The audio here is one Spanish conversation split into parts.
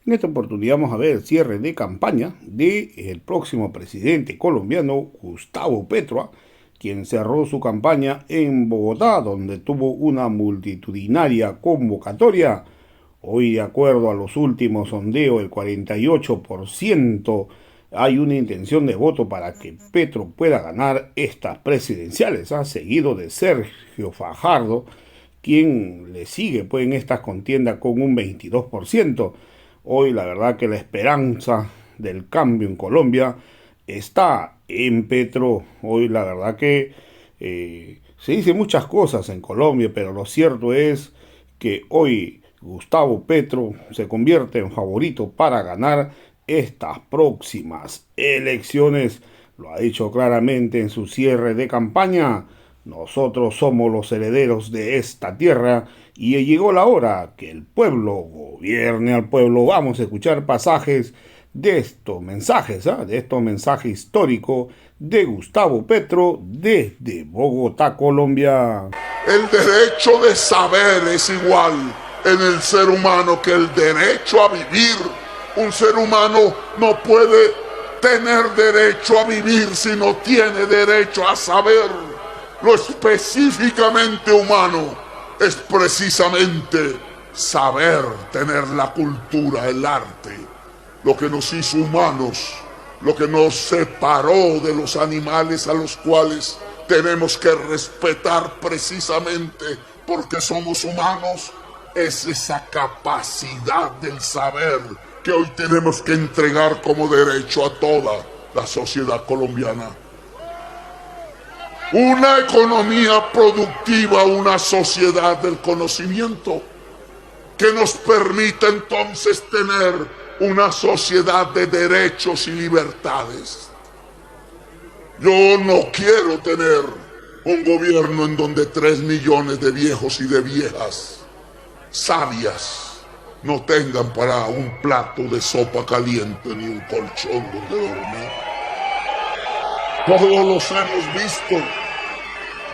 En esta oportunidad vamos a ver el cierre de campaña del próximo presidente colombiano, Gustavo Petro, quien cerró su campaña en Bogotá, donde tuvo una multitudinaria convocatoria. Hoy, de acuerdo a los últimos sondeos, el 48% hay una intención de voto para que Petro pueda ganar estas presidenciales, seguido de Sergio Fajardo, quien le sigue pues, en estas contiendas con un 22%. Hoy la verdad que la esperanza del cambio en Colombia está en Petro. Hoy la verdad que se dice muchas cosas en Colombia, pero lo cierto es que hoy Gustavo Petro se convierte en favorito para ganar estas próximas elecciones. Lo ha dicho claramente en su cierre de campaña. Nosotros somos los herederos de esta tierra y llegó la hora que el pueblo gobierne al pueblo. Vamos a escuchar pasajes de estos mensajes, de estos mensajes históricos de Gustavo Petro desde Bogotá, Colombia. El derecho de saber es igual en el ser humano que el derecho a vivir. Un ser humano no puede tener derecho a vivir si no tiene derecho a saber. Lo específicamente humano es precisamente saber, tener la cultura, el arte, lo que nos hizo humanos, lo que nos separó de los animales a los cuales tenemos que respetar precisamente porque somos humanos, es esa capacidad del saber que hoy tenemos que entregar como derecho a toda la sociedad colombiana. Una economía productiva, una sociedad del conocimiento que nos permita entonces tener una sociedad de derechos y libertades. Yo no quiero tener un gobierno en donde 3 millones de viejos y de viejas sabias no tengan para un plato de sopa caliente ni un colchón donde dormir. Todos los hemos visto.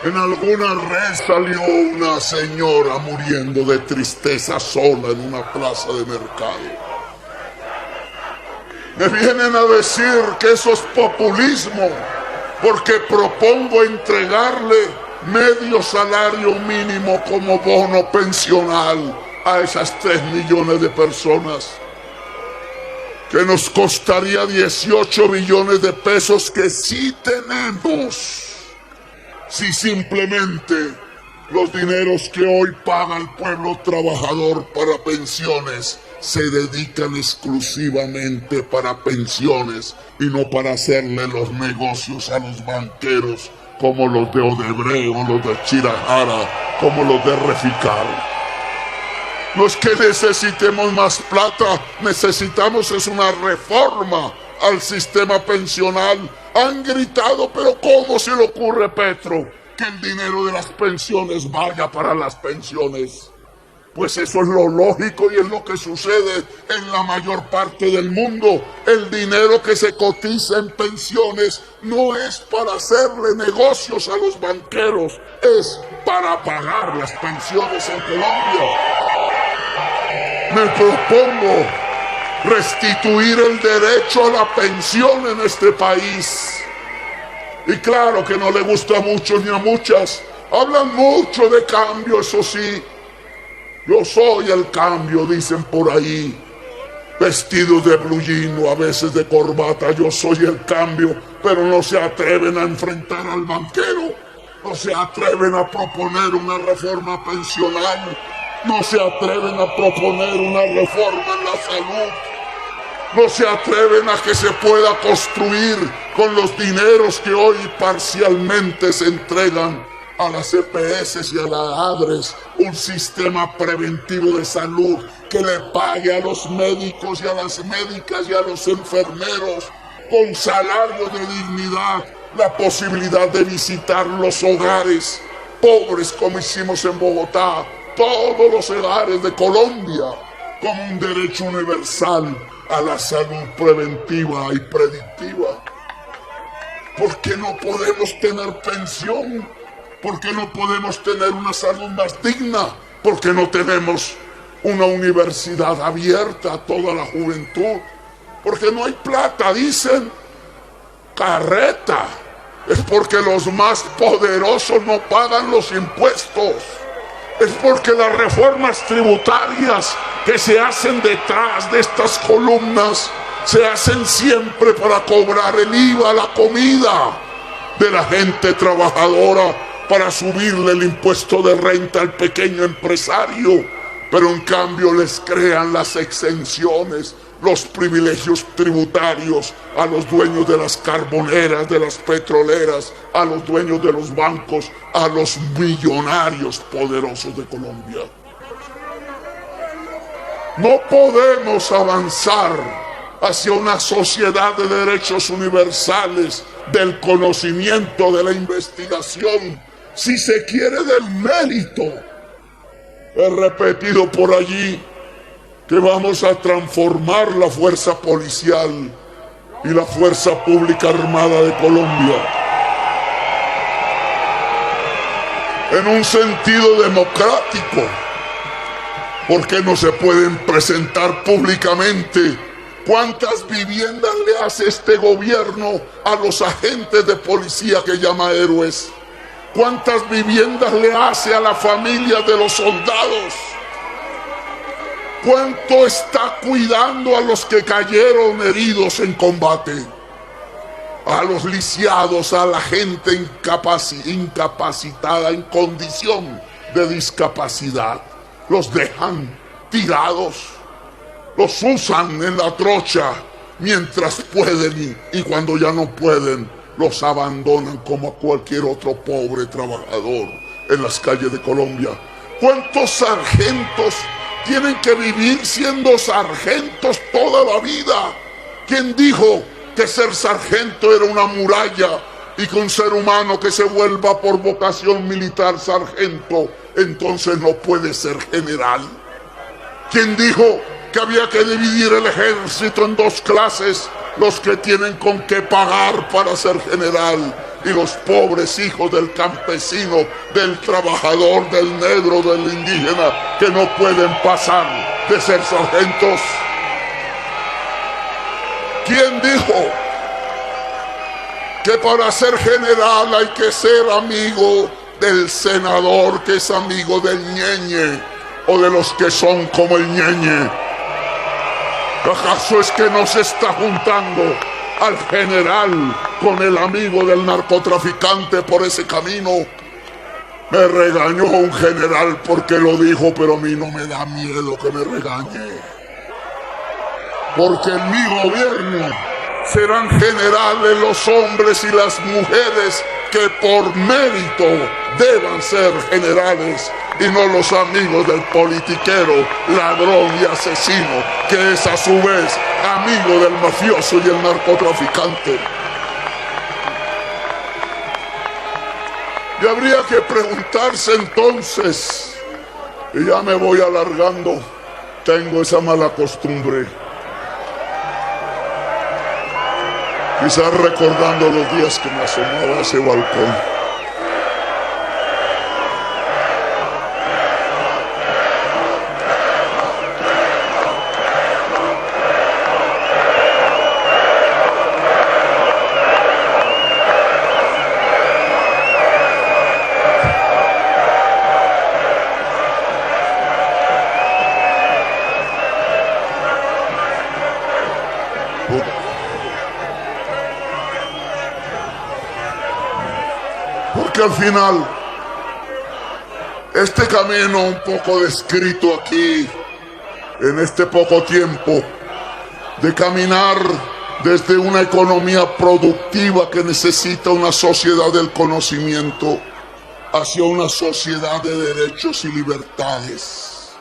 En alguna red salió una señora muriendo de tristeza sola en una plaza de mercado. Me vienen a decir que eso es populismo, porque propongo entregarle medio salario mínimo como bono pensional a esas 3 millones de personas, que nos costaría 18 billones de pesos que sí tenemos, si simplemente los dineros que hoy paga el pueblo trabajador para pensiones se dedican exclusivamente para pensiones y no para hacerle los negocios a los banqueros como los de Odebrecht o los de Chirajara, como los de Reficar. No es que necesitemos más plata, necesitamos es una reforma al sistema pensional. Han gritado, pero ¿cómo se le ocurre, Petro, que el dinero de las pensiones vaya para las pensiones? Pues eso es lo lógico y es lo que sucede en la mayor parte del mundo. El dinero que se cotiza en pensiones no es para hacerle negocios a los banqueros, es para pagar las pensiones en Colombia. Me propongo restituir el derecho a la pensión en este país. Y claro que no le gusta mucho ni a muchas. Hablan mucho de cambio, eso sí. Yo soy el cambio, dicen por ahí. Vestidos de blue jean o a veces de corbata, yo soy el cambio. Pero no se atreven a enfrentar al banquero. No se atreven a proponer una reforma pensional. No se atreven a proponer una reforma en la salud. No se atreven a que se pueda construir con los dineros que hoy parcialmente se entregan a las EPS y a las ADRES un sistema preventivo de salud que le pague a los médicos y a las médicas y a los enfermeros con salario de dignidad la posibilidad de visitar los hogares pobres como hicimos en Bogotá, todos los hogares de Colombia, como un derecho universal a la salud preventiva y predictiva. ¿Por qué no podemos tener pensión? ¿Por qué no podemos tener una salud más digna? ¿Por qué no tenemos una universidad abierta a toda la juventud, porque no hay plata, dicen, carreta. Es porque los más poderosos no pagan los impuestos. Es porque las reformas tributarias que se hacen detrás de estas columnas se hacen siempre para cobrar el IVA a la comida de la gente trabajadora, para subirle el impuesto de renta al pequeño empresario, pero en cambio les crean las exenciones, los privilegios tributarios a los dueños de las carboneras, de las petroleras, a los dueños de los bancos, a los millonarios poderosos de Colombia. No podemos avanzar hacia una sociedad de derechos universales, del conocimiento, de la investigación, si se quiere del mérito. He repetido por allí que vamos a transformar la fuerza policial y la fuerza pública armada de Colombia en un sentido democrático, porque no se pueden presentar públicamente. ¿Cuántas viviendas le hace este gobierno a los agentes de policía que llama héroes? ¿Cuántas viviendas le hace a la familia de los soldados? ¿Cuánto está cuidando a los que cayeron heridos en combate? A los lisiados, a la gente incapacitada, en condición de discapacidad. Los dejan tirados, los usan en la trocha mientras pueden, y cuando ya no pueden, los abandonan como a cualquier otro pobre trabajador en las calles de Colombia. ¿Cuántos sargentos tienen que vivir siendo sargentos toda la vida? ¿Quién dijo que ser sargento era una muralla y que un ser humano que se vuelva por vocación militar sargento entonces no puede ser general? ¿Quién dijo que había que dividir el ejército en dos clases? Los que tienen con qué pagar para ser general y los pobres hijos del campesino, del trabajador, del negro, del indígena, que no pueden pasar de ser sargentos. ¿Quién dijo que para ser general hay que ser amigo del senador que es amigo del ñeñe, o de los que son como el ñeñe? ¿Acaso es que no se está juntando al general con el amigo del narcotraficante por ese camino? Me regañó un general porque lo dijo, pero a mí no me da miedo que me regañe. Porque en mi gobierno serán generales los hombres y las mujeres que por mérito deban ser generales, y no los amigos del politiquero, ladrón y asesino, que es a su vez amigo del mafioso y el narcotraficante. Y habría que preguntarse entonces, y ya me voy alargando, tengo esa mala costumbre, quizás recordando los días que me asomaba a ese balcón. Porque al final, este camino un poco descrito aquí, en este poco tiempo, de caminar desde una economía productiva que necesita una sociedad del conocimiento hacia una sociedad de derechos y libertades,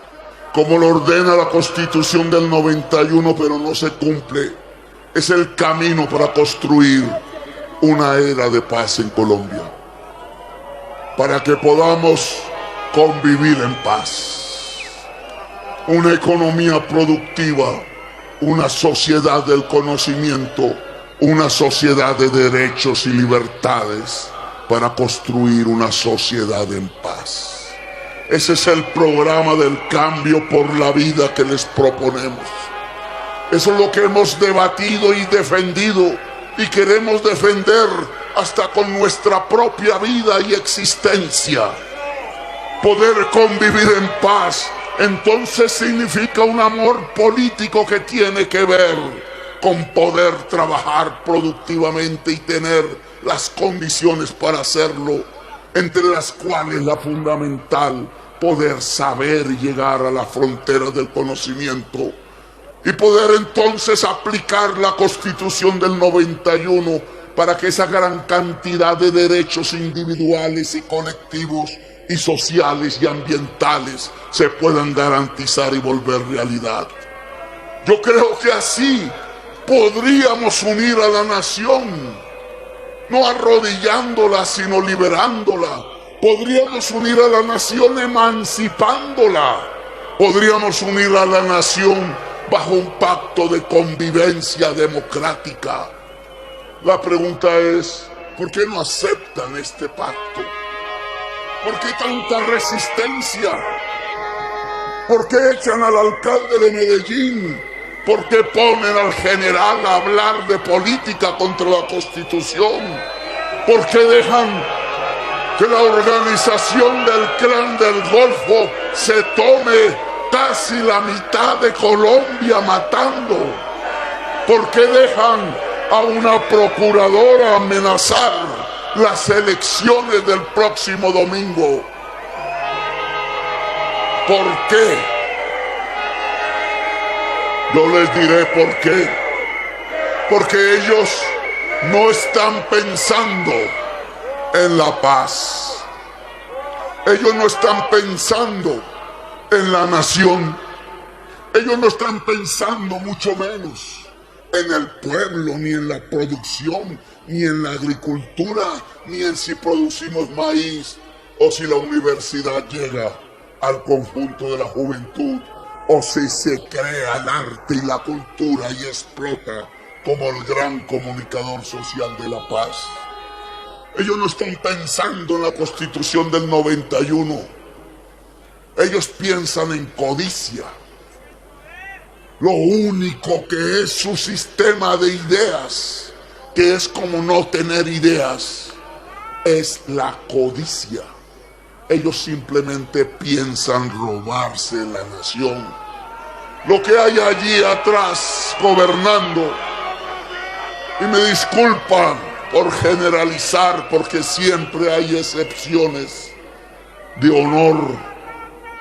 como lo ordena la Constitución del 91, pero no se cumple, es el camino para construir una era de paz en Colombia, para que podamos convivir en paz. Una economía productiva, una sociedad del conocimiento, una sociedad de derechos y libertades, para construir una sociedad en paz. Ese es el programa del cambio por la vida que les proponemos. Eso es lo que hemos debatido y defendido y queremos defender hasta con nuestra propia vida y existencia. Poder convivir en paz, entonces significa un amor político que tiene que ver con poder trabajar productivamente y tener las condiciones para hacerlo, entre las cuales la fundamental, poder saber llegar a las fronteras del conocimiento y poder entonces aplicar la Constitución del 91 para que esa gran cantidad de derechos individuales y colectivos y sociales y ambientales se puedan garantizar y volver realidad. Yo creo que así podríamos unir a la nación, no arrodillándola, sino liberándola. Podríamos unir a la nación emancipándola. Podríamos unir a la nación bajo un pacto de convivencia democrática. La pregunta es, ¿por qué no aceptan este pacto? ¿Por qué tanta resistencia? ¿Por qué echan al alcalde de Medellín? ¿Por qué ponen al general a hablar de política contra la Constitución? ¿Por qué dejan que la organización del Clan del Golfo se tome casi la mitad de Colombia matando? ¿Por qué dejan a una procuradora amenazar las elecciones del próximo domingo? ¿Por qué? Yo les diré por qué. Porque ellos no están pensando en la paz. Ellos no están pensando en la nación. Ellos no están pensando mucho menos en el pueblo, ni en la producción, ni en la agricultura, ni en si producimos maíz o si la universidad llega al conjunto de la juventud, o si se crea el arte y la cultura y explota como el gran comunicador social de la paz. Ellos no están pensando en la Constitución del 91. Ellos piensan en codicia. Lo único que es su sistema de ideas, que es como no tener ideas, es la codicia. Ellos simplemente piensan robarse la nación. Lo que hay allí atrás gobernando, y me disculpan por generalizar, porque siempre hay excepciones de honor,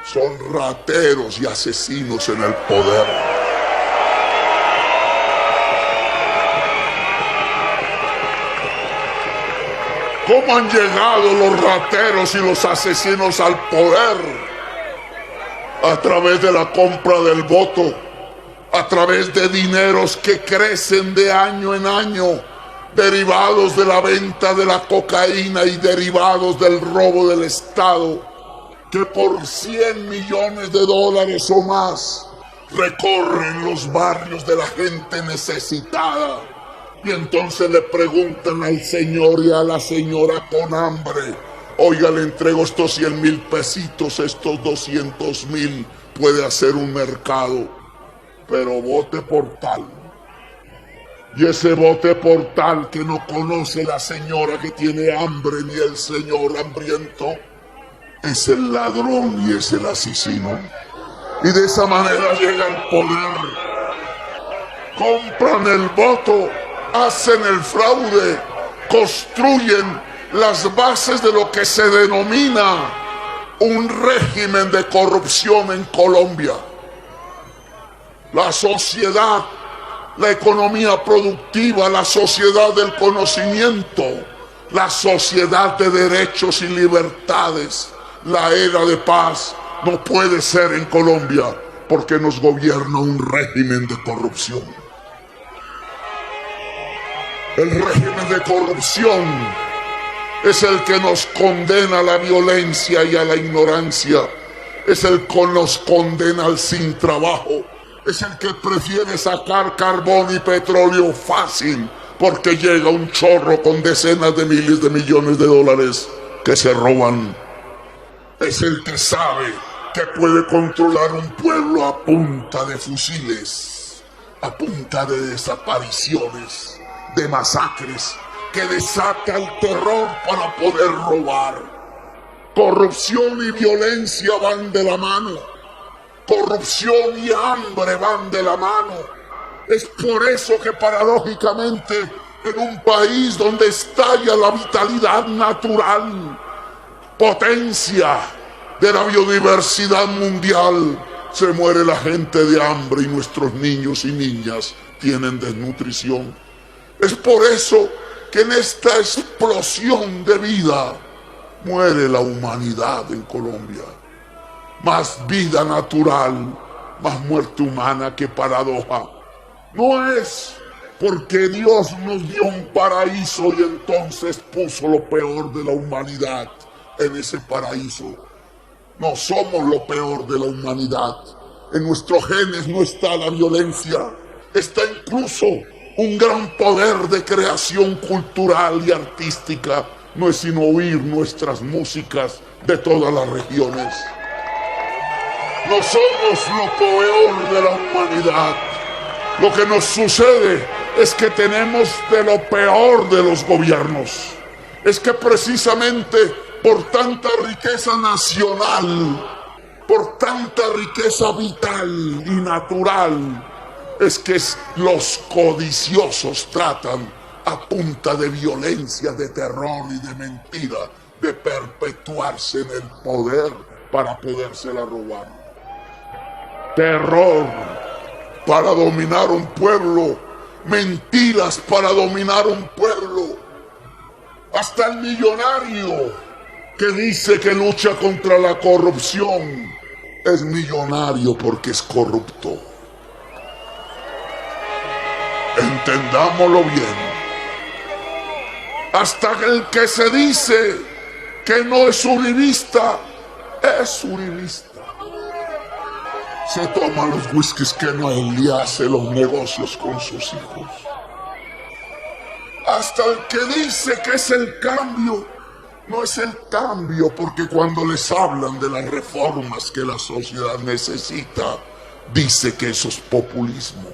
son rateros y asesinos en el poder. ¿Cómo han llegado los rateros y los asesinos al poder? A través de la compra del voto, a través de dineros que crecen de año en año, derivados de la venta de la cocaína y derivados del robo del Estado, que por 100 millones de dólares o más recorren los barrios de la gente necesitada. Y entonces le preguntan al señor y a la señora con hambre: oiga, le entrego estos 100,000 pesitos, estos 200,000, puede hacer un mercado, pero vote por tal. Y ese vote por tal que no conoce la señora que tiene hambre ni el señor hambriento, es el ladrón y es el asesino. Y de esa manera llega al poder. Compran el voto, hacen el fraude, construyen las bases de lo que se denomina un régimen de corrupción en Colombia. La sociedad, la economía productiva, la sociedad del conocimiento, la sociedad de derechos y libertades, la era de paz, no puede ser en Colombia porque nos gobierna un régimen de corrupción. El régimen de corrupción es el que nos condena a la violencia y a la ignorancia. Es el que nos condena al sin trabajo. Es el que prefiere sacar carbón y petróleo fácil porque llega un chorro con decenas de miles de millones de dólares que se roban. es el que sabe que puede controlar un pueblo a punta de fusiles, a punta de desapariciones, de masacres, que desata el terror para poder robar. Corrupción y violencia van de la mano. Corrupción y hambre van de la mano. Es por eso que paradójicamente en un país donde estalla la vitalidad natural, potencia de la biodiversidad mundial, se muere la gente de hambre y nuestros niños y niñas tienen desnutrición. Es por eso que en esta explosión de vida muere la humanidad en Colombia. Más vida natural, más muerte humana. ¡Qué paradoja! No es porque Dios nos dio un paraíso y entonces puso lo peor de la humanidad en ese paraíso. No somos lo peor de la humanidad. En nuestros genes no está la violencia. Está incluso un gran poder de creación cultural y artística. No es sino oír nuestras músicas de todas las regiones. No somos lo peor de la humanidad. Lo que nos sucede es que tenemos de lo peor de los gobiernos. Es que precisamente por tanta riqueza nacional, por tanta riqueza vital y natural, es que los codiciosos tratan a punta de violencia, de terror y de mentira, de perpetuarse en el poder para podérsela robar. Terror para dominar un pueblo, mentiras para dominar un pueblo. Hasta el millonario que dice que lucha contra la corrupción es millonario porque es corrupto. Entendámoslo bien. Hasta el que se dice que no es uribista, es uribista. Se toma los whiskies que no él y hace los negocios con sus hijos. Hasta el que dice que es el cambio, no es el cambio, porque cuando les hablan de las reformas que la sociedad necesita, dice que eso es populismo.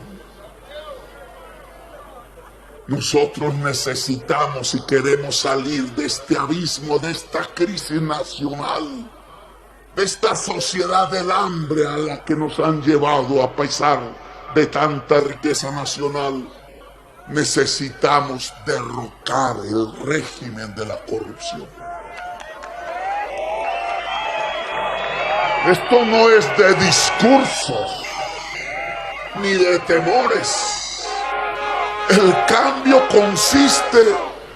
Nosotros necesitamos y queremos salir de este abismo, de esta crisis nacional, de esta sociedad del hambre a la que nos han llevado a pesar de tanta riqueza nacional. Necesitamos derrocar el régimen de la corrupción. Esto no es de discursos ni de temores. El cambio consiste,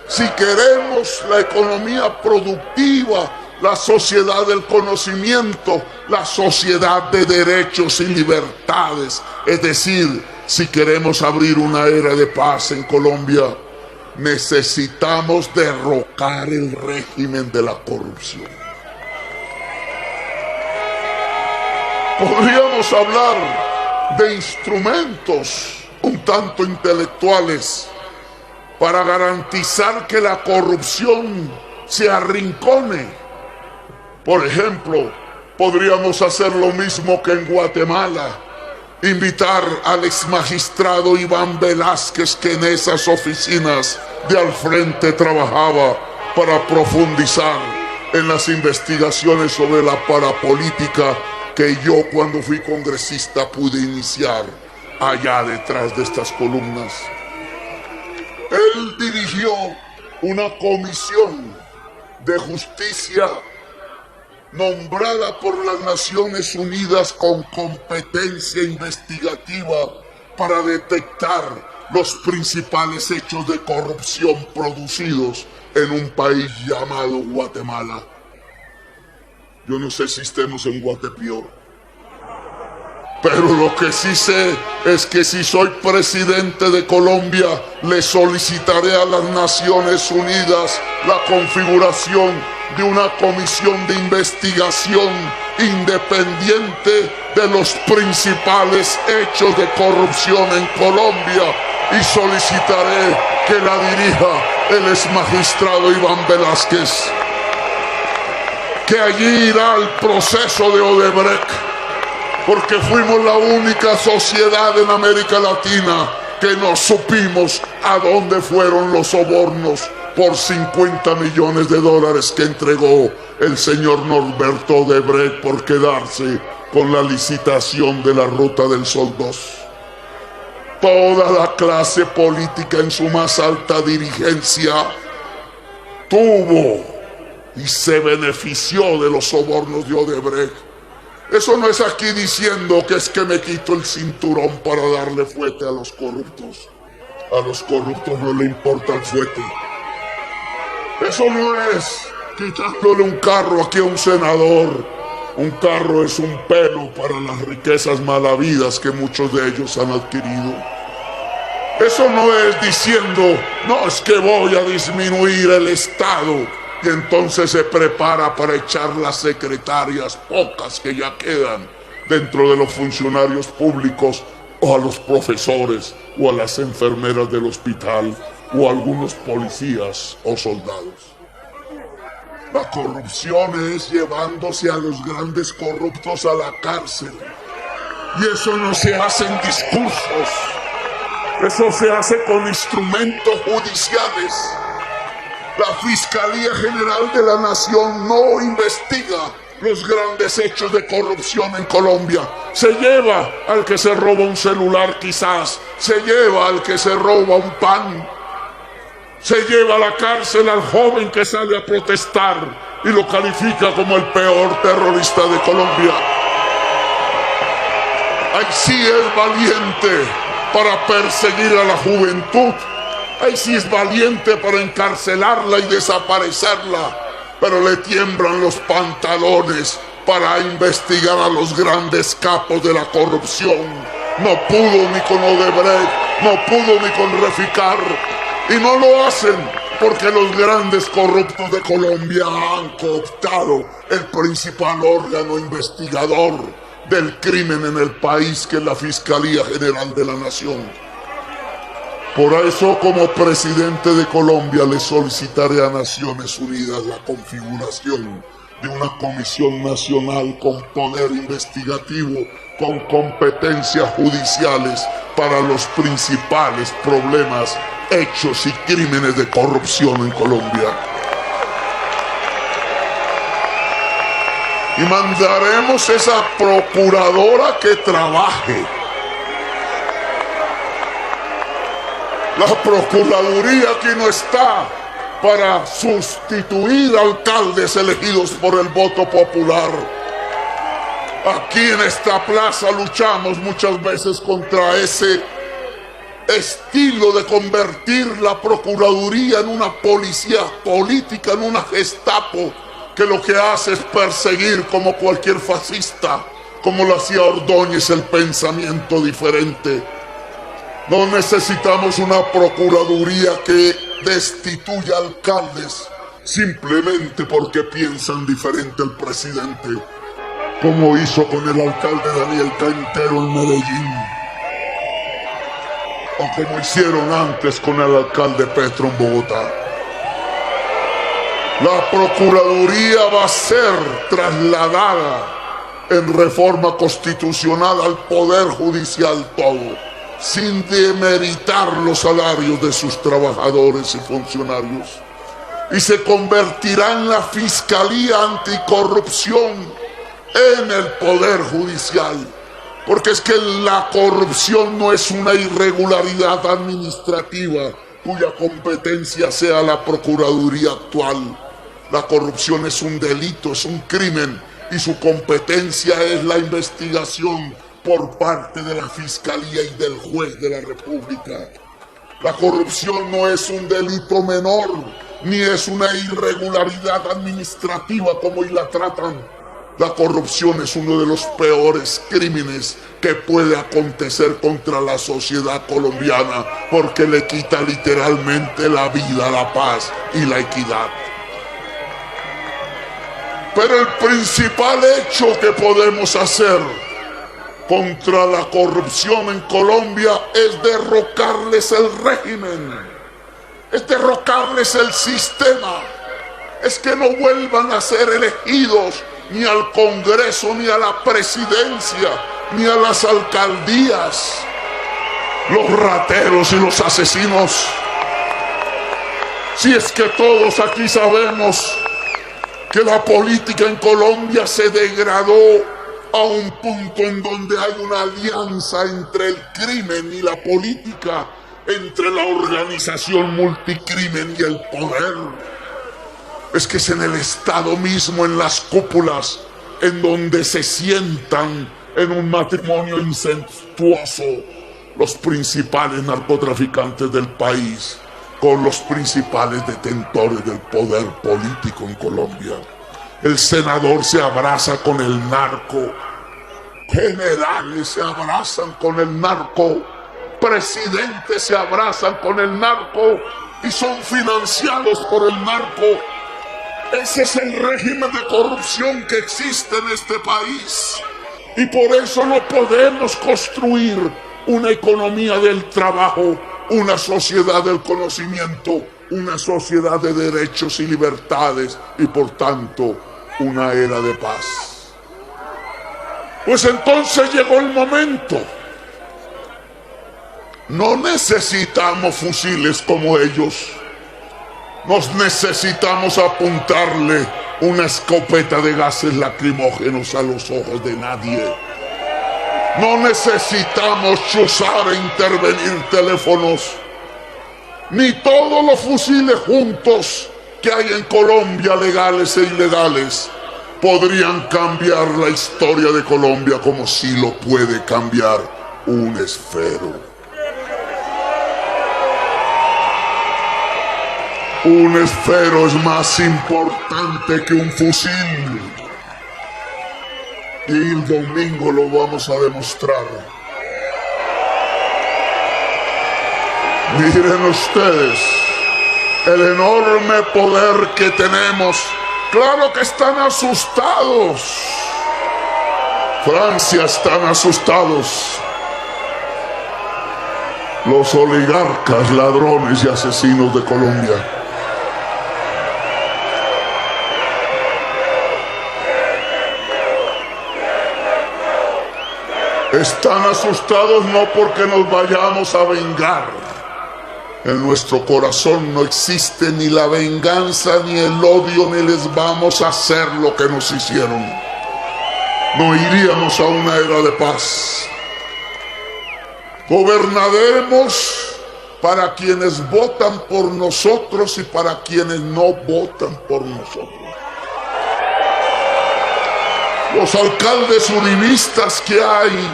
si queremos la economía productiva, la sociedad del conocimiento, la sociedad de derechos y libertades, es decir, si queremos abrir una era de paz en Colombia, necesitamos derrocar el régimen de la corrupción. Podríamos hablar de instrumentos un tanto intelectuales para garantizar que la corrupción se arrincone. Por ejemplo, podríamos hacer lo mismo que en Guatemala, invitar al exmagistrado Iván Velázquez, que en esas oficinas de al frente trabajaba para profundizar en las investigaciones sobre la parapolítica que yo, cuando fui congresista, pude iniciar allá detrás de estas columnas. Él dirigió una comisión de justicia nombrada por las Naciones Unidas con competencia investigativa para detectar los principales hechos de corrupción producidos en un país llamado Guatemala. Yo no sé si estemos en Guatepeor, pero lo que sí sé es que si soy presidente de Colombia, le solicitaré a las Naciones Unidas la configuración de una comisión de investigación independiente de los principales hechos de corrupción en Colombia, y solicitaré que la dirija el exmagistrado Iván Velázquez, que allí irá el proceso de Odebrecht, porque fuimos la única sociedad en América Latina que no supimos a dónde fueron los sobornos por 50 millones de dólares que entregó el señor Norberto Odebrecht por quedarse con la licitación de la Ruta del Sol 2. Toda la clase política en su más alta dirigencia tuvo y se benefició de los sobornos de Odebrecht. Eso no es aquí diciendo que es que me quito el cinturón para darle fuete a los corruptos. A los corruptos no le importa el fuete. Eso no es quitándole un carro aquí a un senador. Un carro es un pelo para las riquezas malavidas que muchos de ellos han adquirido. Eso no es diciendo, no, es que voy a disminuir el Estado y entonces se prepara para echar las secretarias, pocas que ya quedan, dentro de los funcionarios públicos, o a los profesores, o a las enfermeras del hospital, o a algunos policías o soldados. La corrupción es llevándose a los grandes corruptos a la cárcel. Y eso no se hace en discursos. Eso se hace con instrumentos judiciales. La Fiscalía General de la Nación no investiga los grandes hechos de corrupción en Colombia. Se lleva al que se roba un celular quizás. Se lleva al que se roba un pan. Se lleva a la cárcel al joven que sale a protestar y lo califica como el peor terrorista de Colombia. Ahí sí es valiente para perseguir a la juventud. Ahí sí es valiente para encarcelarla y desaparecerla. Pero le tiemblan los pantalones para investigar a los grandes capos de la corrupción. No pudo ni con Odebrecht, no pudo ni con Reficar. Y no lo hacen porque los grandes corruptos de Colombia han cooptado el principal órgano investigador del crimen en el país, que es la Fiscalía General de la Nación. Por eso, como presidente de Colombia, le solicitaré a Naciones Unidas la configuración de una comisión nacional con poder investigativo, con competencias judiciales para los principales problemas, hechos y crímenes de corrupción en Colombia. Y mandaremos esa procuradora que trabaje. La Procuraduría aquí no está para sustituir alcaldes elegidos por el voto popular. Aquí en esta plaza luchamos muchas veces contra ese estilo de convertir la Procuraduría en una policía política, en una Gestapo, que lo que hace es perseguir como cualquier fascista, como lo hacía Ordóñez, el pensamiento diferente. No necesitamos una Procuraduría que destituya alcaldes simplemente porque piensan diferente al presidente, como hizo con el alcalde Daniel Cantero en Medellín, o como hicieron antes con el alcalde Petro en Bogotá. La Procuraduría va a ser trasladada en reforma constitucional al Poder Judicial todo, sin demeritar los salarios de sus trabajadores y funcionarios. Y se convertirá en la Fiscalía Anticorrupción en el Poder Judicial. Porque es que la corrupción no es una irregularidad administrativa cuya competencia sea la Procuraduría actual. La corrupción es un delito, es un crimen, y su competencia es la investigación por parte de la Fiscalía y del juez de la República. La corrupción no es un delito menor, ni es una irregularidad administrativa como hoy la tratan. La corrupción es uno de los peores crímenes que puede acontecer contra la sociedad colombiana, porque le quita literalmente la vida, la paz y la equidad. Pero el principal hecho que podemos hacer contra la corrupción en Colombia es derrocarles el régimen, es derrocarles el sistema, es que no vuelvan a ser elegidos ni al Congreso, ni a la presidencia, ni a las alcaldías los rateros y los asesinos. Si es que todos aquí sabemos que la política en Colombia se degradó a un punto en donde hay una alianza entre el crimen y la política, entre la organización multicrimen y el poder. Es que es en el Estado mismo, en las cúpulas, en donde se sientan en un matrimonio incestuoso los principales narcotraficantes del país con los principales detentores del poder político en Colombia. El senador se abraza con el narco, generales se abrazan con el narco, presidentes se abrazan con el narco y son financiados por el narco. Ese es el régimen de corrupción que existe en este país. Y por eso no podemos construir una economía del trabajo, una sociedad del conocimiento, una sociedad de derechos y libertades y por tanto una era de paz. Pues entonces llegó el momento. No necesitamos fusiles como ellos. Nos necesitamos apuntarle una escopeta de gases lacrimógenos a los ojos de nadie. No necesitamos chuzar e intervenir teléfonos, ni todos los fusiles juntos que hay en Colombia, legales e ilegales, podrían cambiar la historia de Colombia como si lo puede cambiar un esfero. Un esfero es más importante que un fusil. Y el domingo lo vamos a demostrar. Miren ustedes el enorme poder que tenemos. Claro que están asustados. Francia están asustados. Los oligarcas, ladrones y asesinos de Colombia. Están asustados no porque nos vayamos a vengar. En nuestro corazón no existe ni la venganza ni el odio, ni les vamos a hacer lo que nos hicieron. No iríamos a una era de paz. Gobernaremos para quienes votan por nosotros y para quienes no votan por nosotros. Los alcaldes uribistas que hay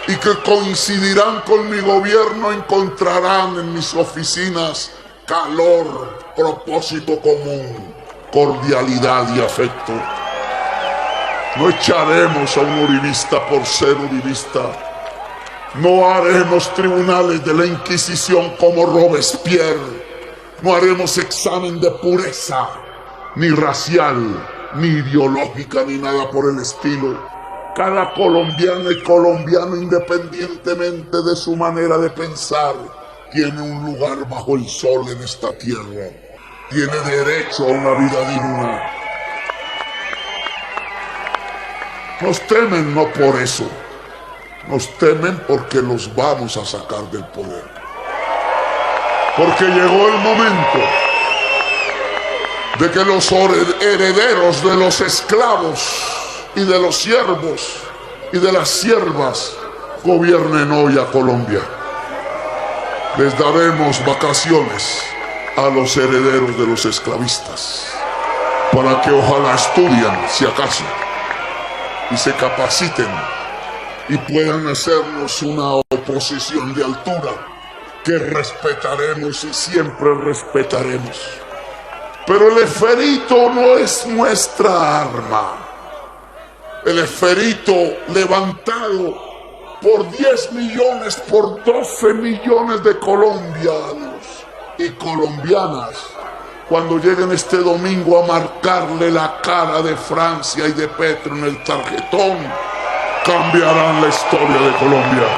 y que coincidirán con mi gobierno encontrarán en mis oficinas calor, propósito común, cordialidad y afecto. No echaremos a un uribista por ser uribista. No haremos tribunales de la Inquisición como Robespierre. No haremos examen de pureza, ni racial, ni ideológica, ni nada por el estilo. Cada colombiana y colombiano, independientemente de su manera de pensar, tiene un lugar bajo el sol en esta tierra. Tiene derecho a una vida digna. Nos temen no por eso. Nos temen porque los vamos a sacar del poder. Porque llegó el momento de que los herederos de los esclavos y de los siervos y de las siervas gobiernen hoy a Colombia. Les daremos vacaciones a los herederos de los esclavistas para que ojalá estudien, si acaso, y se capaciten y puedan hacernos una oposición de altura que respetaremos y siempre respetaremos. Pero el esferito no es nuestra arma. El esferito levantado por 10 millones, por 12 millones de colombianos y colombianas, cuando lleguen este domingo a marcarle la cara de Francia y de Petro en el tarjetón, cambiarán la historia de Colombia.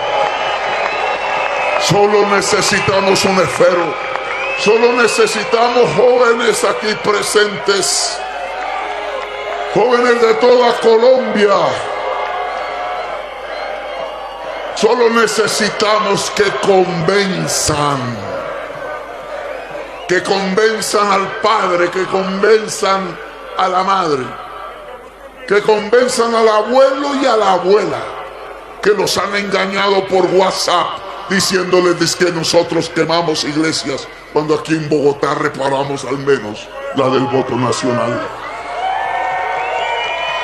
Solo necesitamos un esfero. Solo necesitamos jóvenes aquí presentes, jóvenes de toda Colombia. Solo necesitamos que convenzan al padre, que convenzan a la madre, que convenzan al abuelo y a la abuela, que los han engañado por WhatsApp, diciéndoles que nosotros quemamos iglesias, cuando aquí en Bogotá reparamos al menos la del voto nacional.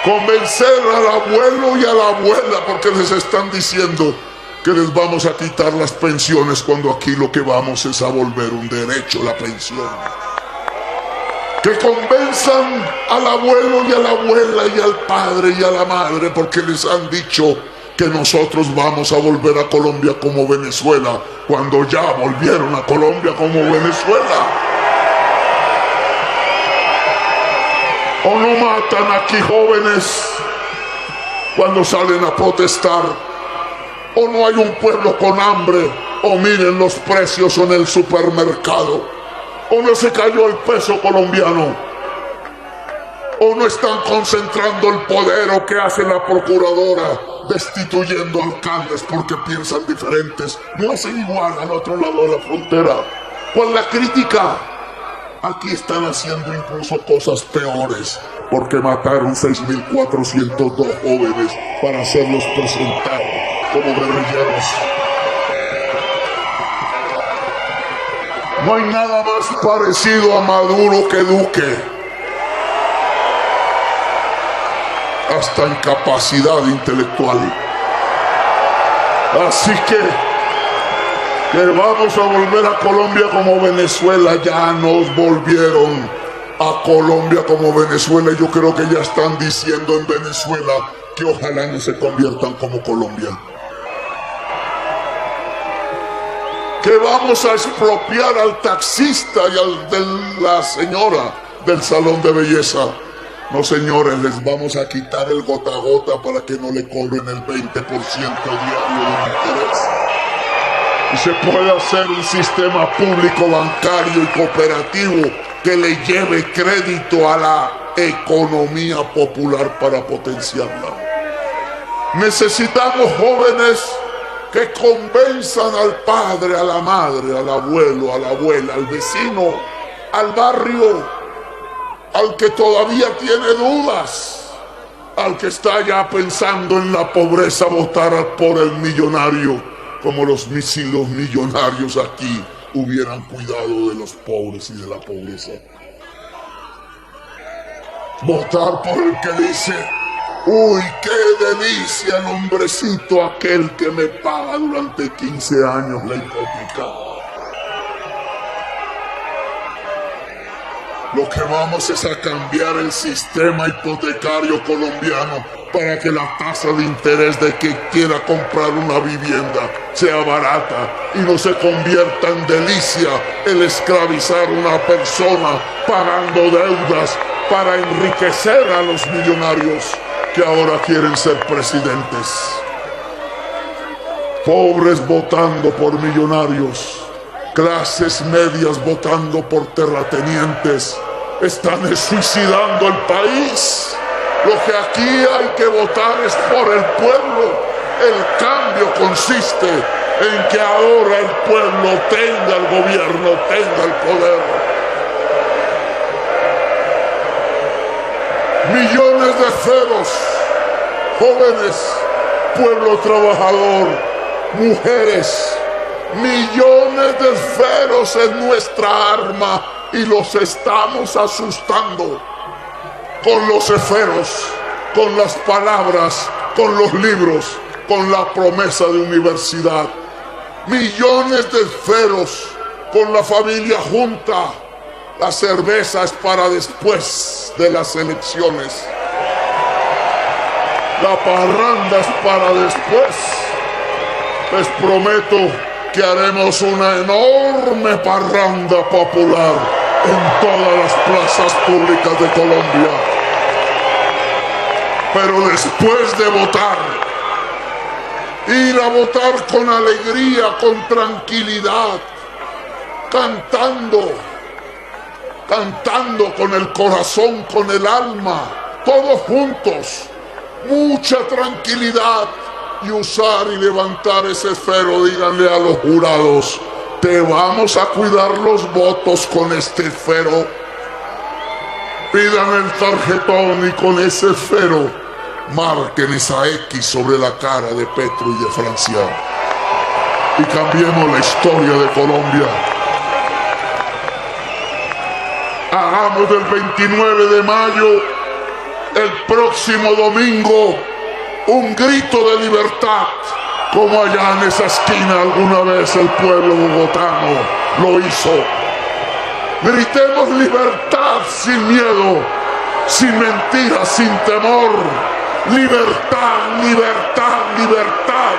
Convencer al abuelo y a la abuela, porque les están diciendo que les vamos a quitar las pensiones, cuando aquí lo que vamos es a volver un derecho la pensión. Que convenzan al abuelo y a la abuela y al padre y a la madre, porque les han dicho que nosotros vamos a volver a Colombia como Venezuela, cuando ya volvieron a Colombia como Venezuela. ¿O no matan aquí jóvenes cuando salen a protestar? ¿O no hay un pueblo con hambre? ¿O miren los precios en el supermercado? ¿O no se cayó el peso colombiano? ¿O no están concentrando el poder? ¿O qué hace la procuradora destituyendo alcaldes porque piensan diferentes? No hacen igual al otro lado de la frontera. Con la crítica, aquí están haciendo incluso cosas peores, porque mataron 6.402 jóvenes para hacerlos presentar como guerrilleros. No hay nada más parecido a Maduro que Duque. Hasta incapacidad intelectual. Así que vamos a volver a Colombia como Venezuela. Ya nos volvieron a Colombia como Venezuela. Yo creo que ya están diciendo en Venezuela que ojalá no se conviertan como Colombia. Que vamos a expropiar al taxista y al de la señora del salón de belleza. No, señores, les vamos a quitar el gota a gota para que no le cobren el 20% diario de interés. Y se puede hacer un sistema público, bancario y cooperativo que le lleve crédito a la economía popular para potenciarla. Necesitamos jóvenes que convenzan al padre, a la madre, al abuelo, a la abuela, al vecino, al barrio, al que todavía tiene dudas, al que está ya pensando en la pobreza, votar por el millonario, como los millonarios aquí hubieran cuidado de los pobres y de la pobreza. Votar por el que dice: uy, qué delicia el hombrecito aquel que me paga durante 15 años la hipoteca. Lo que vamos es a cambiar el sistema hipotecario colombiano para que la tasa de interés de que quiera comprar una vivienda sea barata y no se convierta en delicia el esclavizar a una persona pagando deudas para enriquecer a los millonarios que ahora quieren ser presidentes. Pobres votando por millonarios, clases medias votando por terratenientes. Están suicidando el país. Lo que aquí hay que votar es por el pueblo. El cambio consiste en que ahora el pueblo tenga el gobierno, tenga el poder. Millones de ceros, jóvenes, pueblo trabajador, mujeres. Millones de esferos es nuestra arma y los estamos asustando con los esferos, con las palabras, con los libros, con la promesa de universidad. Millones de esferos con la familia junta. La cerveza es para después de las elecciones. La parranda es para después. Les prometo que haremos una enorme parranda popular en todas las plazas públicas de Colombia. Pero después de votar, ir a votar con alegría, con tranquilidad, cantando con el corazón, con el alma, todos juntos, mucha tranquilidad, y usar y levantar ese esfero. Díganle a los jurados: te vamos a cuidar los votos con este esfero. Pidan el tarjetón y con ese esfero marquen esa X sobre la cara de Petro y de Francia, y cambiemos la historia de Colombia. Hagamos del 29 de mayo, el próximo domingo, un grito de libertad, como allá en esa esquina alguna vez el pueblo bogotano lo hizo. Gritemos libertad sin miedo, sin mentiras, sin temor. Libertad, libertad, libertad.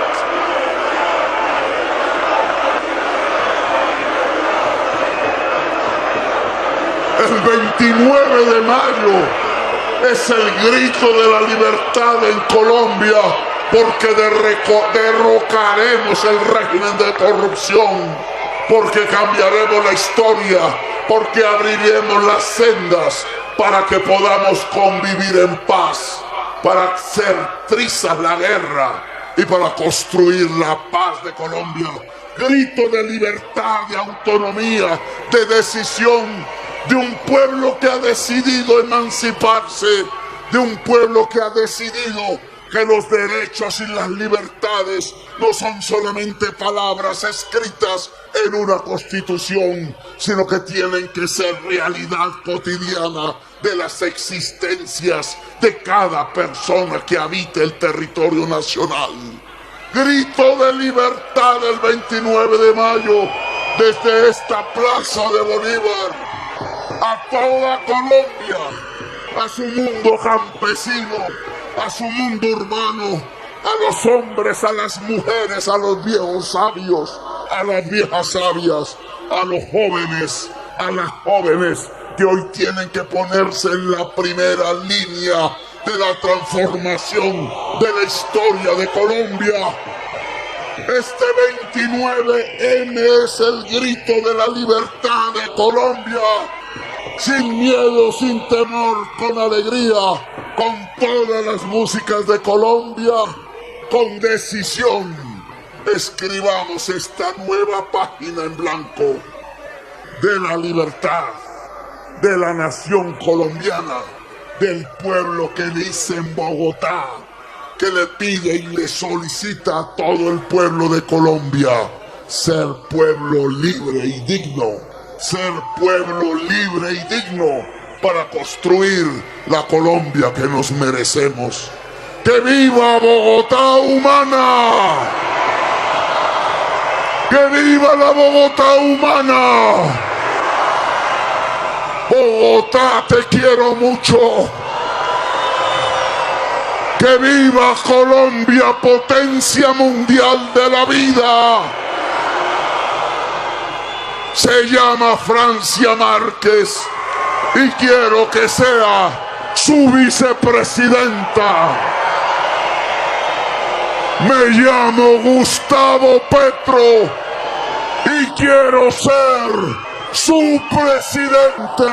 El 29 de mayo es el grito de la libertad en Colombia, porque derrocaremos el régimen de corrupción, porque cambiaremos la historia, porque abriremos las sendas para que podamos convivir en paz, para hacer trizas la guerra y para construir la paz de Colombia. Grito de libertad, de autonomía, de decisión, de un pueblo que ha decidido emanciparse, de un pueblo que ha decidido que los derechos y las libertades no son solamente palabras escritas en una constitución, sino que tienen que ser realidad cotidiana de las existencias de cada persona que habita el territorio nacional. Grito de libertad el 29 de mayo desde esta plaza de Bolívar a toda Colombia, a su mundo campesino, a su mundo urbano, a los hombres, a las mujeres, a los viejos sabios, a las viejas sabias, a los jóvenes, a las jóvenes que hoy tienen que ponerse en la primera línea de la transformación de la historia de Colombia. Este 29M es el grito de la libertad de Colombia, sin miedo, sin temor, con alegría, con todas las músicas de Colombia, con decisión. Escribamos esta nueva página en blanco de la libertad, de la nación colombiana, del pueblo que dice en Bogotá, que le pide y le solicita a todo el pueblo de Colombia ser pueblo libre y digno, ser pueblo libre y digno para construir la Colombia que nos merecemos. ¡Que viva Bogotá humana! ¡Que viva la Bogotá humana! Bogotá, te quiero mucho. ¡Que viva Colombia, potencia mundial de la vida! Se llama Francia Márquez y quiero que sea su vicepresidenta. Me llamo Gustavo Petro y quiero ser su presidente.